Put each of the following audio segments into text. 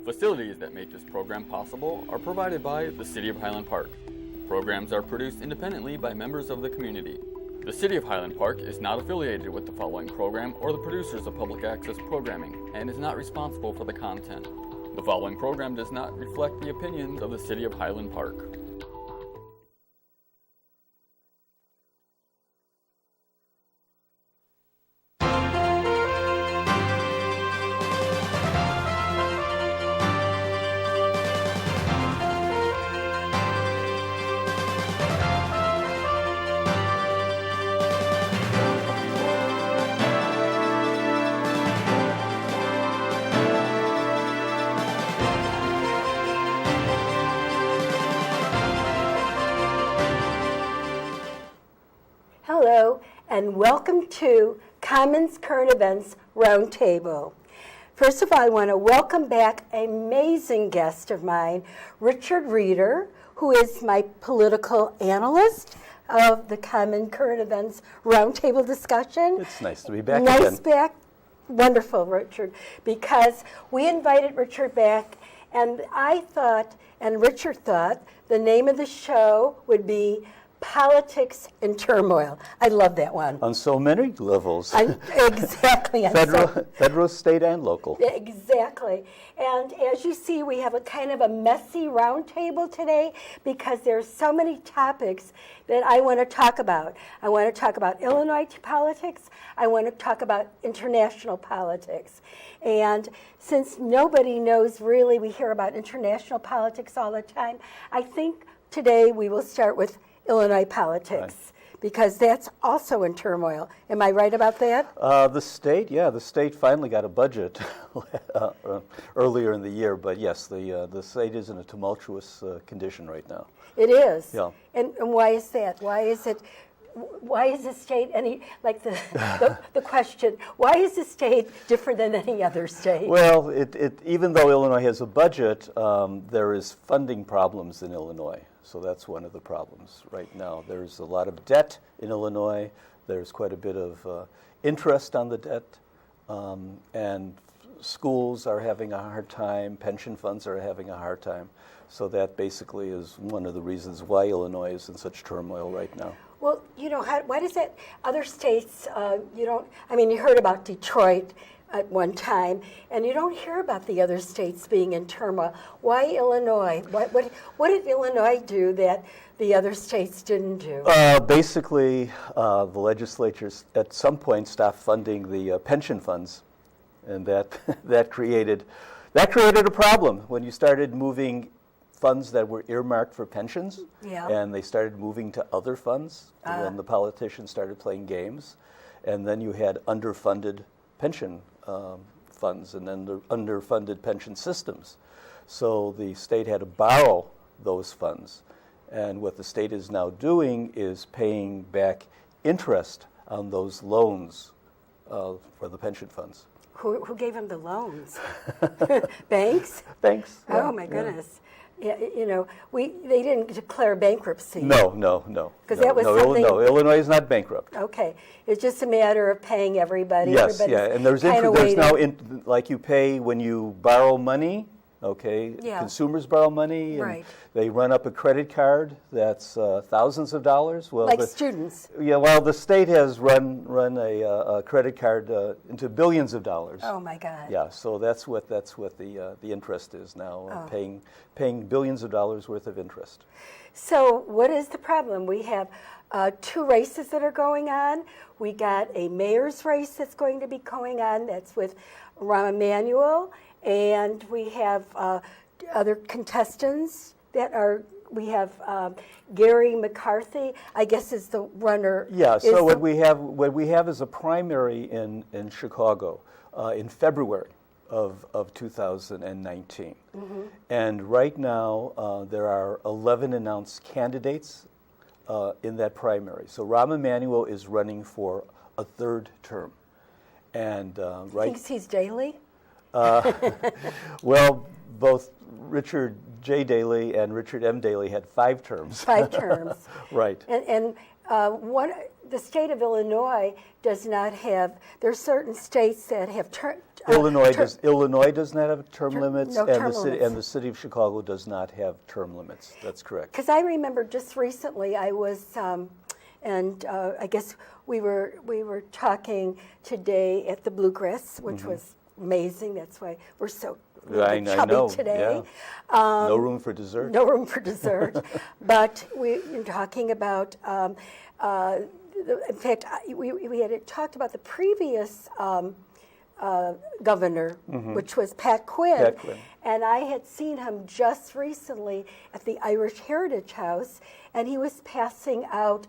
Facilities that make this program possible are provided by the City of Highland Park. Programs are produced independently by members of the community. The City of Highland Park is not affiliated with the following program or the producers of public access programming and is not responsible for the content. The following program does not reflect the opinions of the City of Highland Park. Hello, and welcome to Cahnmanns Current Events Roundtable. First of all, I want to welcome back an amazing guest of mine, Richard Reeder, who is my political analyst of the Cahnmanns Current Events Roundtable discussion. It's nice to be back Nice again. back. Wonderful, Richard, because we invited Richard back, and I thought, and Richard thought, the name of the show would be Politics in Turmoil. I love that one. On so many levels. Exactly. Federal, state, and local. Exactly. And as you see, we have a kind of a messy roundtable today because there's so many topics that I want to talk about. I want to talk about Illinois politics. I want to talk about international politics. And since nobody knows really, we hear about international politics all the time, I think today we will start with Illinois politics, because that's also in turmoil. Am I right about that? The state finally got a budget earlier in the year, but yes, the state is in a tumultuous condition right now. It is. Yeah. And why is that? Why is the state the question, why is the state different than any other state? Well, even though Illinois has a budget, there is funding problems in Illinois. So that's one of the problems right now. There's a lot of debt in Illinois. There's quite a bit of interest on the debt. And schools are having a hard time. Pension funds are having a hard time. So that basically is one of the reasons why Illinois is in such turmoil right now. Well, why does that, other states, you heard about Detroit at one time, and you don't hear about the other states being in turmoil. Why Illinois? What did Illinois do that the other states didn't do? Basically, the legislatures at some point stopped funding the pension funds, and that created a problem when you started moving funds that were earmarked for pensions, and they started moving to other funds, and then the politicians started playing games, and then you had underfunded pension funds and then the underfunded pension systems. So the state had to borrow those funds. And what the state is now doing is paying back interest on those loans for the pension funds. Who gave them the loans? Banks? Banks. Oh, my goodness. Yeah, they didn't declare bankruptcy. No. Because that was something. No, Illinois is not bankrupt. Okay, it's just a matter of paying everybody. Yes, and there's now like you pay when you borrow money. Okay, consumers borrow money, and they run up a credit card that's thousands of dollars. Well, like students. Yeah, well, the state has run a credit card into billions of dollars. Oh my God. Yeah, so that's what the interest is now, paying billions of dollars worth of interest. So what is the problem? We have two races that are going on. We got a mayor's race that's going to be going on. That's with Emanuel. And we have other contestants that are, we have Gary McCarthy, I guess is the runner. Yeah, so what we have is a primary in Chicago in February of 2019. Mm-hmm. And right now there are 11 announced candidates in that primary. So Rahm Emanuel is running for a third term. And thinks he's Daley? Well, both Richard J. Daley and Richard M. Daley had 5 terms. 5 terms. Right. And the state of Illinois does not have, there's certain states that have Illinois does not have term limits, no and term limits. the city of Chicago does not have term limits. That's correct. Because I remember just recently I was, I guess we were talking today at the Bluegrass, which was amazing. That's why we're so I chubby know, today. yeah. No room for dessert. No room for dessert. But we were talking about, in fact, we had talked about the previous governor, which was Pat Quinn. Pat Quinn. And I had seen him just recently at the Irish Heritage House, and he was passing out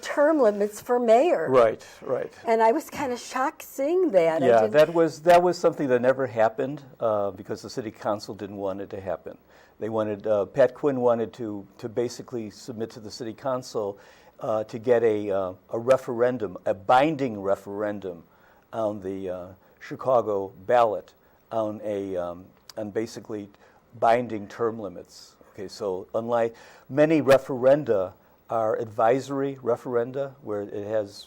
term limits for mayor. Right, right. And I was kind of shocked seeing that. Yeah, that was something that never happened because the city council didn't want it to happen. They wanted Pat Quinn wanted to basically submit to the city council to get a referendum, a binding referendum, on the Chicago ballot on basically binding term limits. Okay, so unlike many referenda are advisory referenda where it has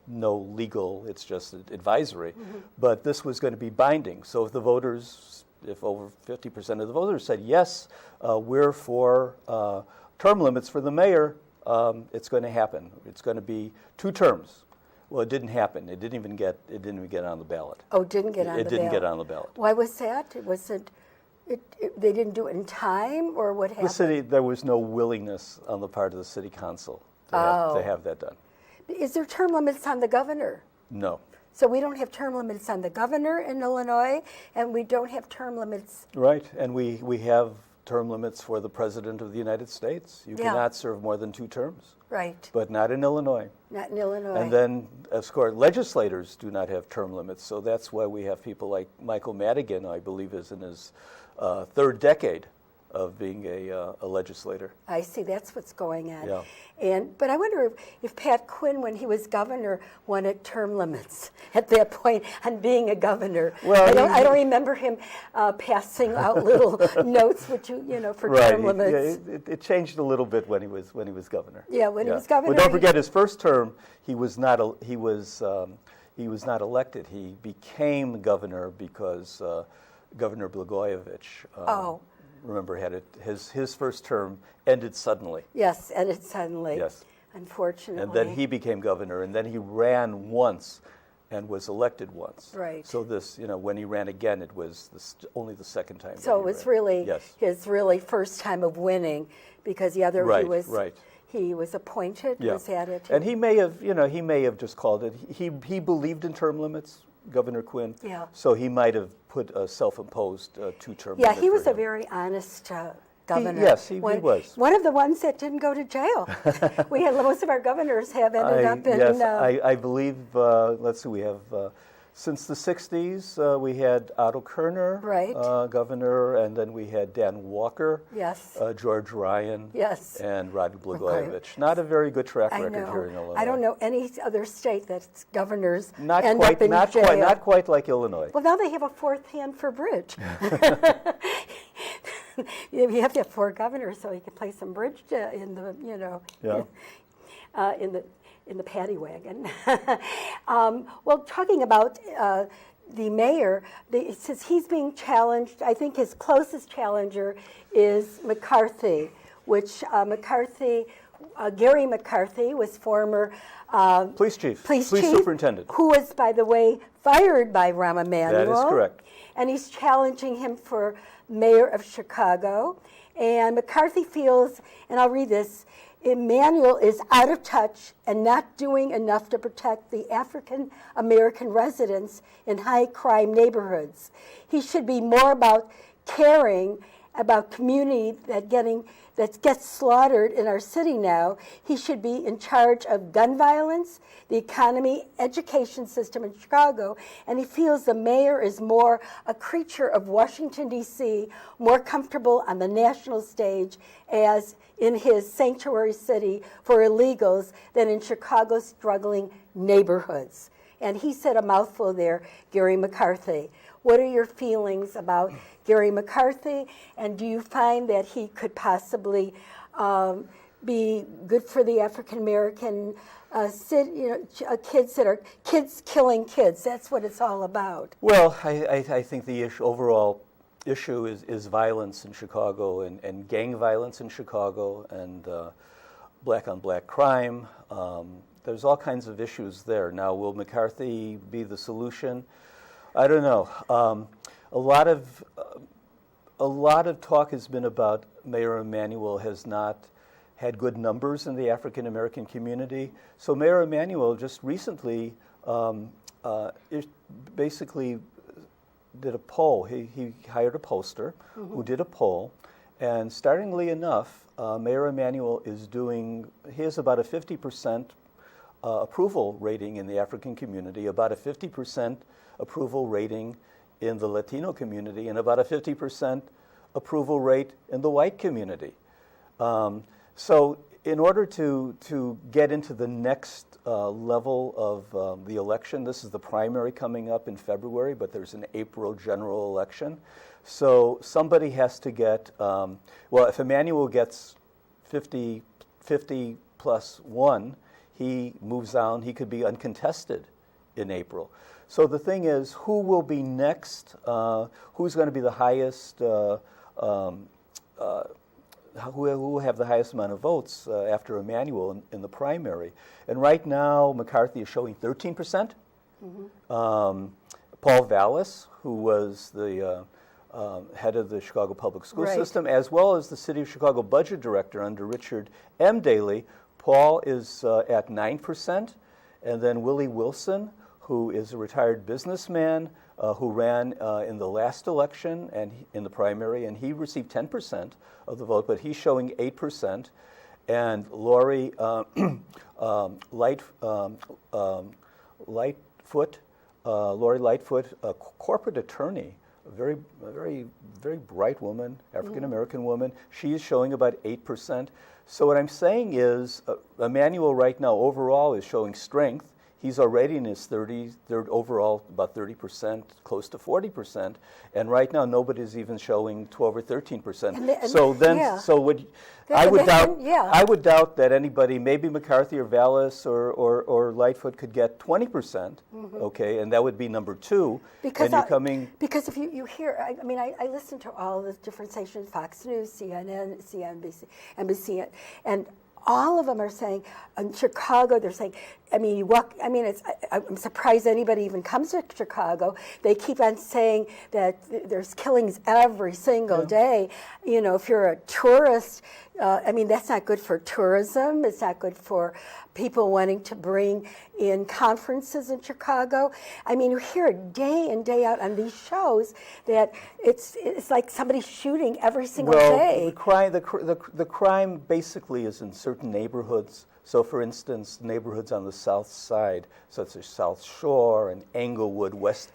no legal, it's just advisory, but this was going to be binding. So if over 50% of the voters said yes, we're for term limits for the mayor, it's going to happen. It's going to be 2 terms. Well, it didn't happen. It didn't even get on the ballot. Oh, didn't get on the ballot. It didn't get on the ballot. Why was that? They didn't do it in time, or what happened? There was no willingness on the part of the city council to have that done. Is there term limits on the governor? No. So we don't have term limits on the governor in Illinois, and we don't have term limits. Right, and we have term limits for the President of the United States. You cannot serve more than 2 terms. Right. But not in Illinois. Not in Illinois. And then, of course, legislators do not have term limits, so that's why we have people like Michael Madigan, I believe, is in his 3rd decade of being a legislator. I see, that's what's going on. Yeah. But I wonder if Pat Quinn, when he was governor, wanted term limits at that point on being a governor. Well, I don't remember him passing out little notes, for term limits. Yeah, it changed a little bit when he was governor. Yeah, when he was governor. Well, don't forget his first term, he was not elected. He became governor because Governor Blagojevich. Remember, his first term ended suddenly. Yes, ended suddenly. Yes. Unfortunately. And then he became governor, and then he ran once and was elected once. Right. So this, when he ran again, it was only the second time. So it was really his first time of winning, because the other he was appointed. Yeah. Was at it. And he may have just called it. He believed in term limits, Governor Quinn. Yeah. So he might have put a self-imposed 2-term. Yeah, he was a very honest governor. He was. One of the ones that didn't go to jail. We had most of our governors have ended up in. Yes, I believe. Let's see, we have. Since the 60s, we had Otto Kerner, governor, and then we had Dan Walker, George Ryan, and Rodney Blagojevich. Not a very good track record here in Illinois. I don't know any other state that's governors up in jail. Not quite like Illinois. Well, now they have a 4th hand for bridge. You have to have 4 governors so you can play some bridge in the paddy wagon. Well, talking about the mayor, since he's being challenged, I think his closest challenger is McCarthy, which Gary McCarthy was former police superintendent, who was, by the way, fired by Rahm Emanuel. That is correct. And he's challenging him for mayor of Chicago. And McCarthy feels, and I'll read this, Emanuel is out of touch and not doing enough to protect the African American residents in high crime neighborhoods. He should be more about caring about community that gets slaughtered in our city now. He should be in charge of gun violence, the economy, education system in Chicago, and he feels the mayor is more a creature of Washington, D.C., more comfortable on the national stage as in his sanctuary city for illegals than in Chicago's struggling neighborhoods. And he said a mouthful there, Gary McCarthy. What are your feelings about Gary McCarthy, and do you find that he could possibly be good for the African American kids that are kids killing kids? That's what it's all about. Well, I think the overall issue is violence in Chicago and gang violence in Chicago and black-on-black crime. There's all kinds of issues there. Now, will McCarthy be the solution? I don't know. A lot of talk has been about Mayor Emanuel has not had good numbers in the African American community. So Mayor Emanuel just recently basically did a poll. He hired a pollster who did a poll, and startlingly enough, Mayor Emanuel he has about a 50% approval rating in the African community, about a 50% approval rating in the Latino community, and about a 50% approval rate in the white community. So in order to get into the next level of the election, this is the primary coming up in February, but there's an April general election. So somebody has to get, if Emanuel gets 50 plus 1, he moves on, he could be uncontested in April. So the thing is, who will be next? Who's going to be the highest, who will have the highest amount of votes after Emanuel in the primary? And right now, McCarthy is showing 13%. Paul Vallis, who was the head of the Chicago Public School System, as well as the City of Chicago Budget Director under Richard M. Daley, Paul is at 9%. And then Willie Wilson, who is a retired businessman who ran in the last election and in the primary, and he received 10% of the vote, but he's showing 8%. And Lori Lightfoot, a corporate attorney, a very bright woman, African American woman, she is showing about 8%. So what I'm saying is, Emanuel right now overall is showing strength. He's already in his 30s, overall about 30%, close to 40%, and right now nobody's even showing 12 or 13%. I would doubt that anybody, maybe McCarthy or Vallis or Lightfoot could get 20%, okay, and that would be number 2. Because if you hear, I listen to all the different stations, Fox News, CNN, NBC, and all of them are saying, in Chicago, they're saying, I'm surprised anybody even comes to Chicago. They keep on saying that there's killings every single day. If you're a tourist, that's not good for tourism. It's not good for people wanting to bring in conferences in Chicago. You hear it day in, day out on these shows that it's like somebody shooting every single day. The crime basically is in certain neighborhoods. So, for instance, neighborhoods on the south side, such as South Shore and Englewood, West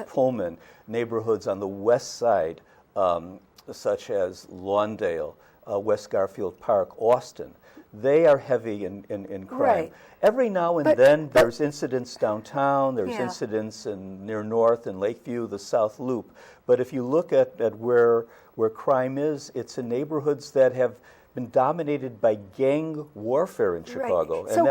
Pullman, neighborhoods on the west side, such as Lawndale, West Garfield Park, Austin, they are heavy in crime. Right. Every now and then there's incidents downtown, there's incidents near North and Lakeview, the South Loop. But if you look at where crime is, it's in neighborhoods that have been dominated by gang warfare in Chicago. Right. So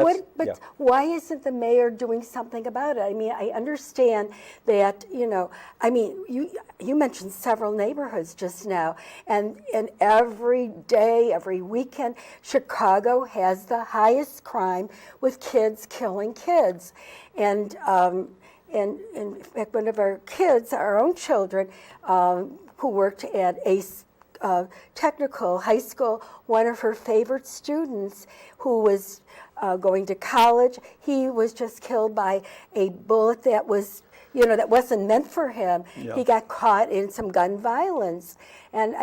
why isn't the mayor doing something about it? I understand that, you mentioned several neighborhoods just now, and every day, every weekend, Chicago has the highest crime with kids killing kids. And in fact, one of our kids, our own children, who worked at ACE technical high school, one of her favorite students who was going to college, he was just killed by a bullet that was, that wasn't meant for him. Yeah. He got caught in some gun violence. And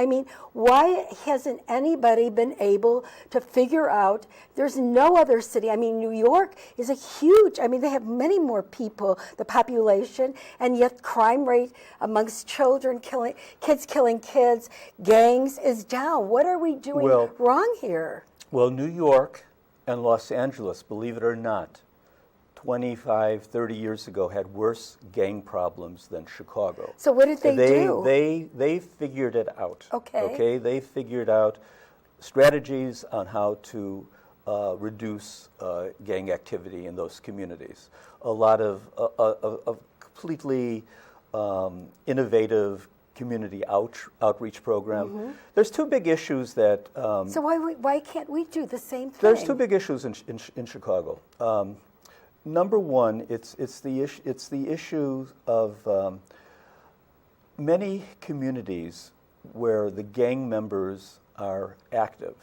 why hasn't anybody been able to figure out, there's no other city, New York is a huge, they have many more people, the population, and yet crime rate amongst children, kids killing kids, gangs is down. What are we doing wrong here? Well, New York and Los Angeles, believe it or not, 25, 30 years ago had worse gang problems than Chicago. So what did they do? They figured it out. Okay. They figured out strategies on how to reduce gang activity in those communities. A lot of completely innovative community outreach program. There's two big issues that. So why can't we do the same thing? There's two big issues in Chicago. Number one, it's the issue of many communities where the gang members are active.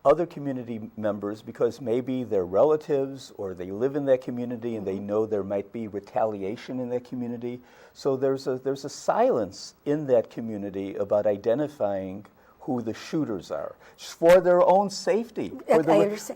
Other community members, because maybe they're relatives or they live in that community and they know there might be retaliation in that community. So there's a silence in that community about identifying who the shooters are, for their own safety,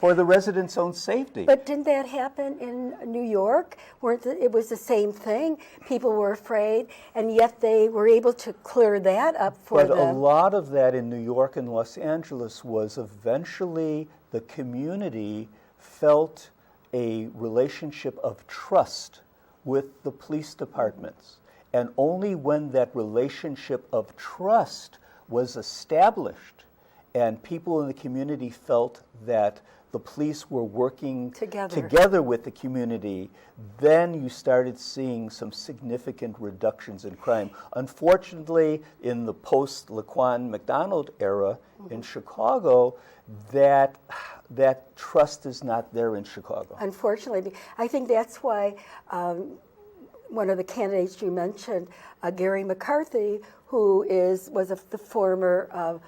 for the residents' own safety. But didn't that happen in New York? It was the same thing. People were afraid, and yet they were able to clear that up for them. But a lot of that in New York and Los Angeles was eventually the community felt a relationship of trust with the police departments. And only when that relationship of trust was established and people in the community felt that the police were working together with the community, then you started seeing some significant reductions in crime. Unfortunately, in the post-Laquan McDonald era in Chicago, that trust is not there in Chicago. Unfortunately, I think that's why one of the candidates you mentioned, Gary McCarthy, who was the former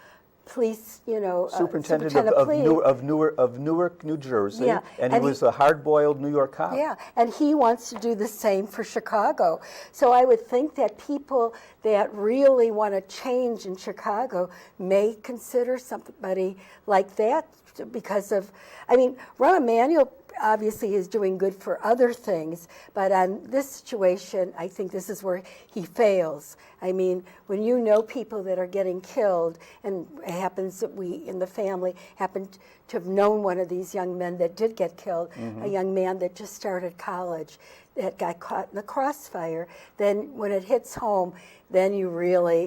police, superintendent of Newark, New Jersey, yeah. and he was a hard-boiled New York cop. Yeah, and he wants to do the same for Chicago. So I would think that people that really want to change in Chicago may consider somebody like that because of, Rahm Emanuel obviously is doing good for other things, but on this situation, I think this is where he fails. When you know people that are getting killed, and it happens that we in the family happen to have known one of these young men that did get killed, a young man that just started college that got caught in the crossfire, then when it hits home, then you really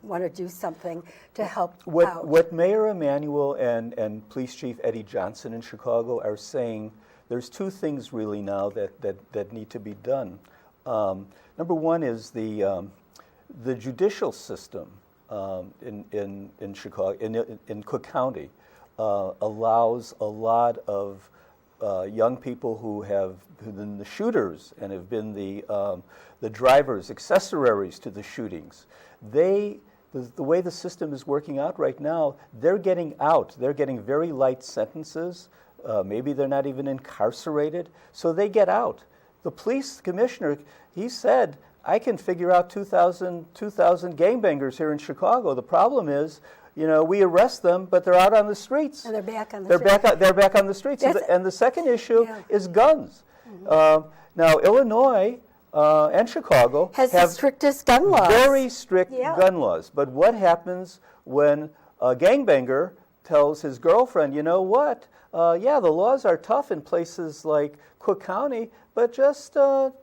want to do something to help out. What Mayor Emanuel and Police Chief Eddie Johnson in Chicago are saying, there's two things really now that need to be done. Number one is the judicial system in Chicago, in Cook County, allows a lot of young people who've been the shooters and have been the drivers, accessories to the shootings. The way the system is working out right now, they're getting out. They're getting very light sentences. Maybe they're not even incarcerated, so they get out. The police commissioner, he said, I can figure out 2,000 gangbangers here in Chicago. The problem is, we arrest them, but they're out on the streets. And they're back on the streets. They're back on the streets. And the second issue is guns. Now, Illinois and Chicago have the strictest gun laws. Very strict gun laws. But what happens when a gangbanger tells his girlfriend, you know what? The laws are tough in places like Cook County, but just go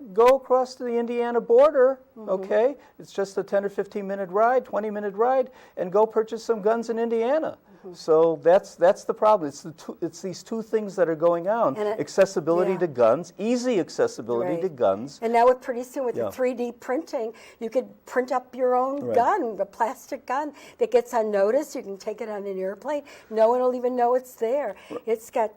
across to the Indiana border, okay? It's just a 10 or 15-minute ride, 20-minute ride, and go purchase some guns in Indiana. So that's the problem. It's these two things that are going on: accessibility to guns, easy accessibility to guns. And now, pretty soon, with the 3D printing, you could print up your own gun, a plastic gun that gets unnoticed. You can take it on an airplane. No one will even know it's there. It's got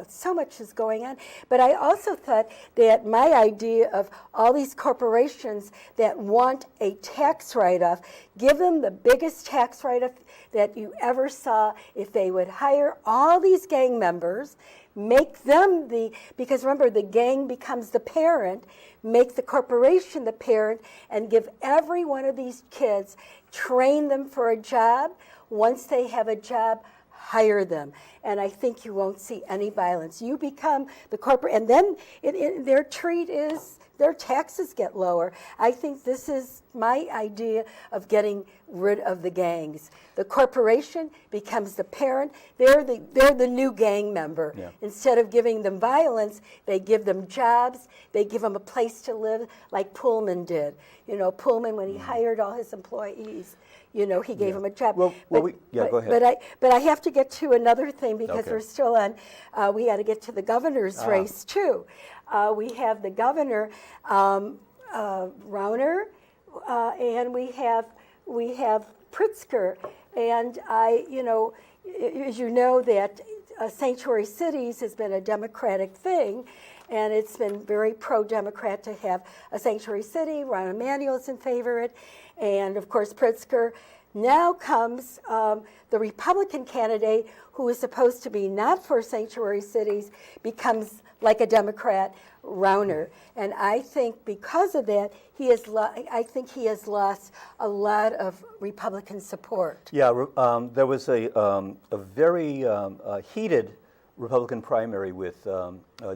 so much is going on. But I also thought that my idea of all these corporations that want a tax write-off, give them the biggest tax write-off that you ever saw. If they would hire all these gang members, make them because remember, the gang becomes the parent, make the corporation the parent, and give every one of these kids, train them for a job. Once they have a job, hire them. And I think you won't see any violence. You become the corporate, and then their treat is their taxes get lower. I think this is my idea of getting rid of the gangs. The corporation becomes the parent. They're the new gang member. Yeah. Instead of giving them violence, they give them jobs. They give them a place to live, like Pullman did. You know, Pullman, when he hired all his employees, you know, he gave them a job. Go ahead. But I have to get to another thing because Okay. we're still on. We got to get to the governor's race too. We have the governor, Rauner, and we have Pritzker, and as you know, that sanctuary cities has been a Democratic thing, and it's been very pro-Democrat to have a sanctuary city. Ron Emanuel's in favor of it, and of course Pritzker. Now comes the Republican candidate who is supposed to be not for sanctuary cities, becomes like a Democrat, Rauner. And I think because of that, he has lost a lot of Republican support. Yeah, there was a very heated Republican primary with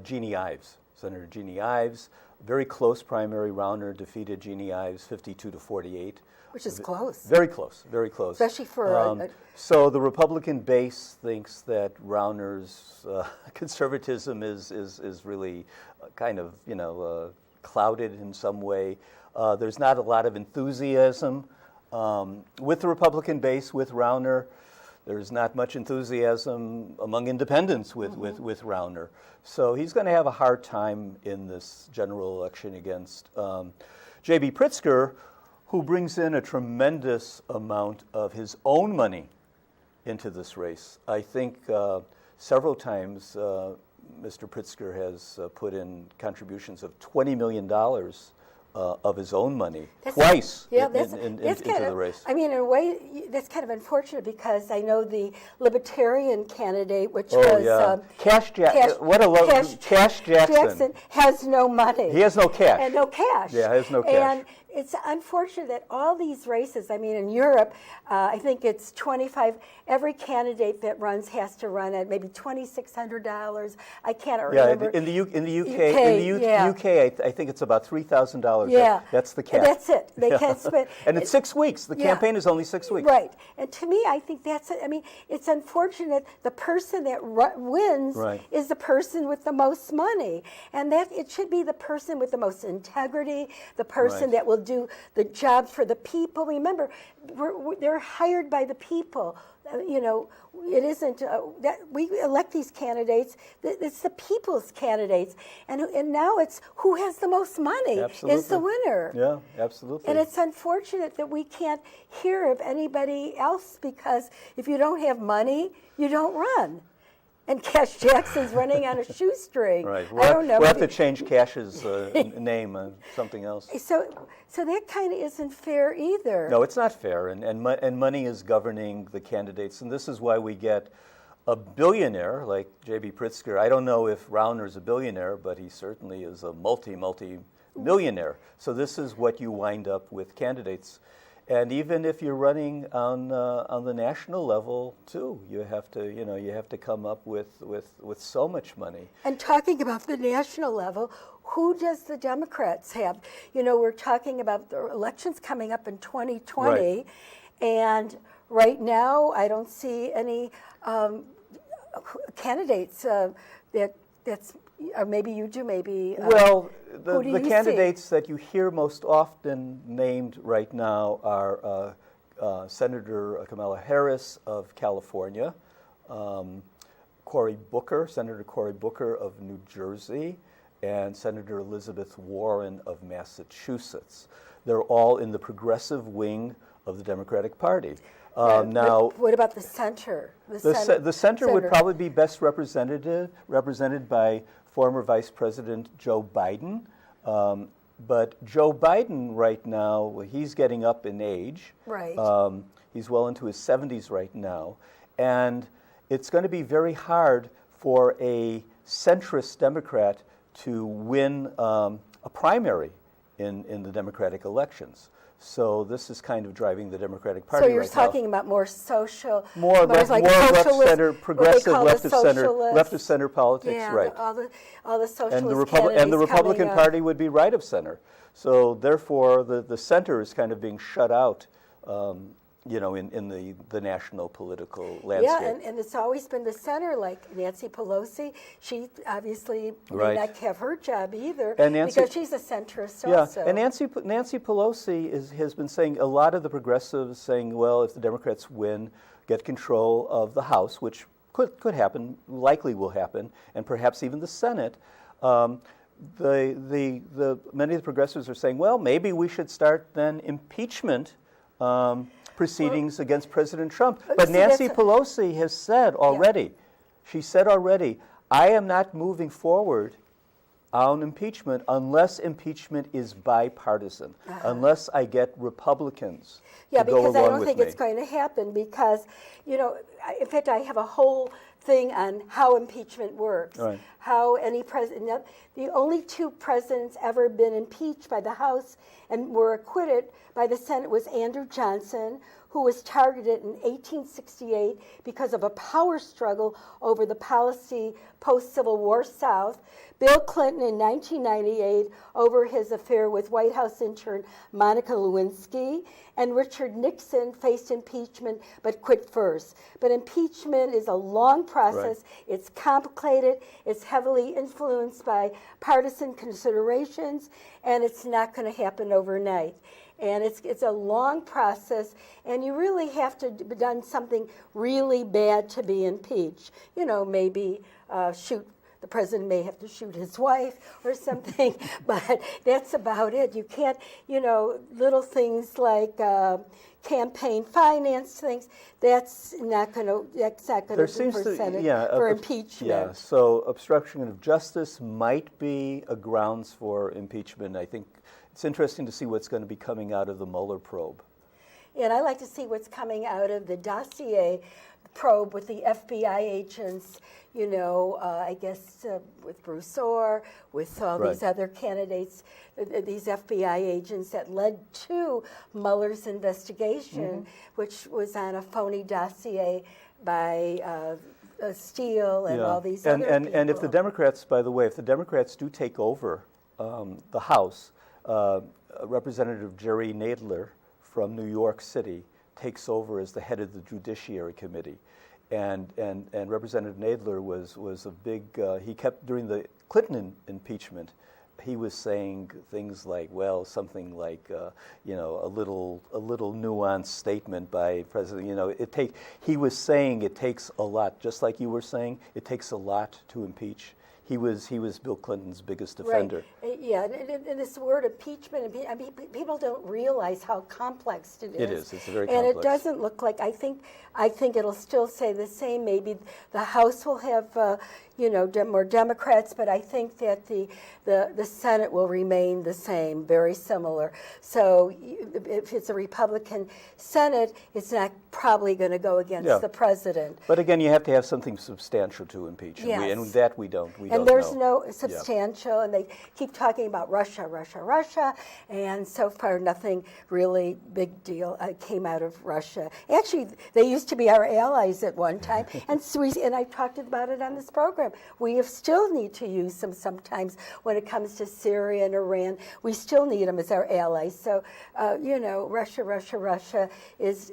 Jeannie Ives, Senator Jeannie Ives. Very close primary. Rauner defeated Jeannie Ives 52-48. Which is close. Very close, very close. Especially for so the Republican base thinks that Rauner's conservatism is really kind of clouded in some way. There's not a lot of enthusiasm with the Republican base with Rauner. There's not much enthusiasm among independents with Rauner. So he's going to have a hard time in this general election against J.B. Pritzker, who brings in a tremendous amount of his own money into this race. I think several times Mr. Pritzker has put in contributions of $20 million of his own money twice into the race. I mean, in a way, that's kind of unfortunate because I know the Libertarian candidate, which was Cash Jackson has no money. He has no cash. And no cash. Yeah, he has no cash. And it's unfortunate that all these races, I mean, in Europe, I think it's 25, every candidate that runs has to run at maybe $2,600. I can't remember. In the UK, I think it's about $3,000. Yeah. That's the cap. That's it. They can't spend. And it's 6 weeks. The campaign is only 6 weeks. Right. And to me, I think that's it. I mean, it's unfortunate the person that wins is the person with the most money. And that it should be the person with the most integrity, the person that will do the job for the people. Remember, they're hired by the people. It isn't that we elect these candidates. It's the people's candidates, and now it's who has the most money is the winner. Yeah, absolutely. And it's unfortunate that we can't hear of anybody else because if you don't have money, you don't run. And Cash Jackson's running on a shoestring. Right. I don't know. We'll have to change Cash's name on something else. So that kind of isn't fair either. No, it's not fair, and money is governing the candidates, and this is why we get a billionaire like J.B. Pritzker. I don't know if Rauner's a billionaire, but he certainly is a multi-millionaire. So this is what you wind up with candidates. And even if you're running on the national level too, you have to come up with so much money. And talking about the national level, who does the Democrats have? We're talking about the elections coming up in 2020, and right now I don't see any candidates that's. Or maybe you do, maybe. Well, the candidates see? That you hear most often named right now are Senator Kamala Harris of California, Senator Cory Booker of New Jersey, and Senator Elizabeth Warren of Massachusetts. They're all in the progressive wing of the Democratic Party. Now, what about the center? The center would probably be best represented by former Vice President Joe Biden. But Joe Biden right now, he's getting up in age. Right. He's well into his 70s right now. And it's going to be very hard for a centrist Democrat to win a primary in the Democratic elections. So this is kind of driving the Democratic So Party you're right now. talking about more social, More left socialist, center, what they progressive call the left of center, socialists. left of center politics, Yeah, right? all the socialist And the candidates Republican coming up. Party would be right of center. So therefore, the center is kind of being shut out, in the national political landscape. Yeah, and it's always been the center, like Nancy Pelosi. She obviously may Right. not have her job either, And Nancy- because she's a centrist Yeah, also. and Nancy Pelosi has been saying, a lot of the progressives saying, well, if the Democrats win, get control of the House, which could happen, likely will happen, and perhaps even the Senate. Many of the progressives are saying, well, maybe we should start then impeachment proceedings against President Trump. But see, Nancy that's Pelosi has said already, she said already, I am not moving forward on impeachment unless impeachment is bipartisan, unless I get Republicans Yeah, to go because I along don't with think me. it's going to happen because, in fact, I have a whole thing on how impeachment works. Right. How any president, the only two presidents ever been impeached by the House and were acquitted by the Senate was Andrew Johnson, who was targeted in 1868 because of a power struggle over the policy post-Civil War South. Bill Clinton in 1998 over his affair with White House intern Monica Lewinsky, and Richard Nixon faced impeachment but quit first. But impeachment is a long process. Right. It's complicated. It's heavily influenced by partisan considerations, and it's not going to happen overnight. And it's a long process, and you really have to have done something really bad to be impeached. Maybe the president may have to shoot his wife or something, but that's about it. You can't, little things like campaign finance things. That's not going to do for Senate for impeachment. Yeah, so obstruction of justice might be a grounds for impeachment. I think it's interesting to see what's going to be coming out of the Mueller probe. And I like to see what's coming out of the dossier probe with the FBI agents, I guess with Bruce Orr, with all these other candidates, these FBI agents that led to Mueller's investigation, which was on a phony dossier by Steele and all these other people. And if the Democrats, by the way, if the Democrats do take over the House, Representative Jerry Nadler from New York City takes over as the head of the Judiciary Committee. And Representative Nadler was a big, he kept, during the Clinton impeachment, he was saying things like, well, something like, a little nuanced statement by President, he was saying it takes a lot, just like you were saying, it takes a lot to impeach. He was Bill Clinton's biggest defender. Right. Yeah, and this word impeachment, people don't realize how complex it is. It is. It's very complex. And complex. it doesn't look like, I think it'll still say the same. Maybe the House will have, more Democrats, but I think that the Senate will remain the same, very similar. So if it's a Republican Senate, it's not probably going to go against the president. But again, you have to have something substantial to impeach, Yes. and that we don't. And there's no substantial, and they keep talking about Russia, and so far nothing really big deal came out of Russia. Actually, they used to be our allies at one time, and I talked about it on this program. We still need to use them sometimes when it comes to Syria and Iran. We still need them as our allies. So, Russia is,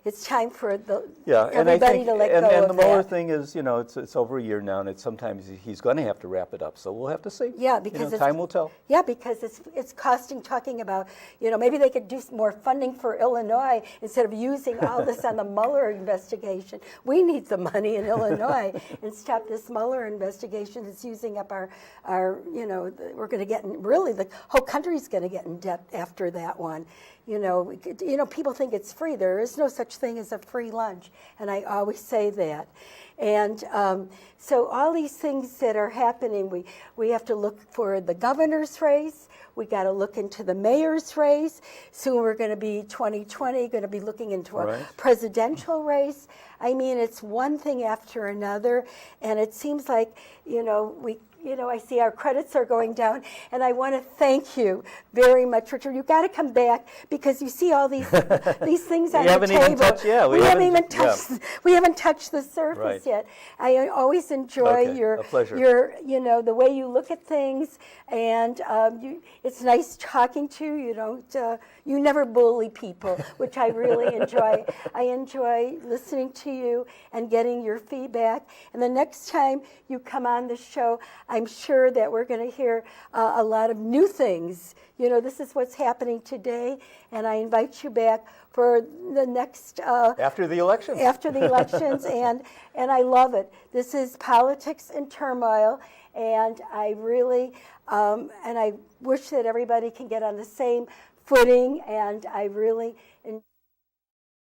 it's time for everybody to let go of that. And the Mueller thing is, it's over a year now, and sometimes he's going to have to wrap it up. So we'll have to see. Yeah, because time will tell. Yeah, because it's costing. Talking about, maybe they could do more funding for Illinois instead of using all this on the Mueller investigation. We need the money in Illinois and stop this Mueller investigation. It's using up our we're going to get really the whole country's going to get in debt after that one. People think it's free. There is no such thing as a free lunch, and I always say that. And so all these things that are happening, we have to look for the governor's race. We got to look into the mayor's race. Soon we're going to be 2020, going to be looking into a presidential race. I mean, it's one thing after another, and it seems like, I see our credits are going down, and I want to thank you very much, Richard. You've got to come back because you see all these things on the table. We haven't touched the surface yet. I always enjoy the way you look at things, and it's nice talking to you. You never bully people, which I really enjoy. I enjoy listening to you and getting your feedback. And the next time you come on the show, I'm sure that we're going to hear a lot of new things. This is what's happening today, and I invite you back for the next... after the elections. After the elections, and I love it. This is Politics in Turmoil, and I really, and I wish that everybody can get on the same footing, and I really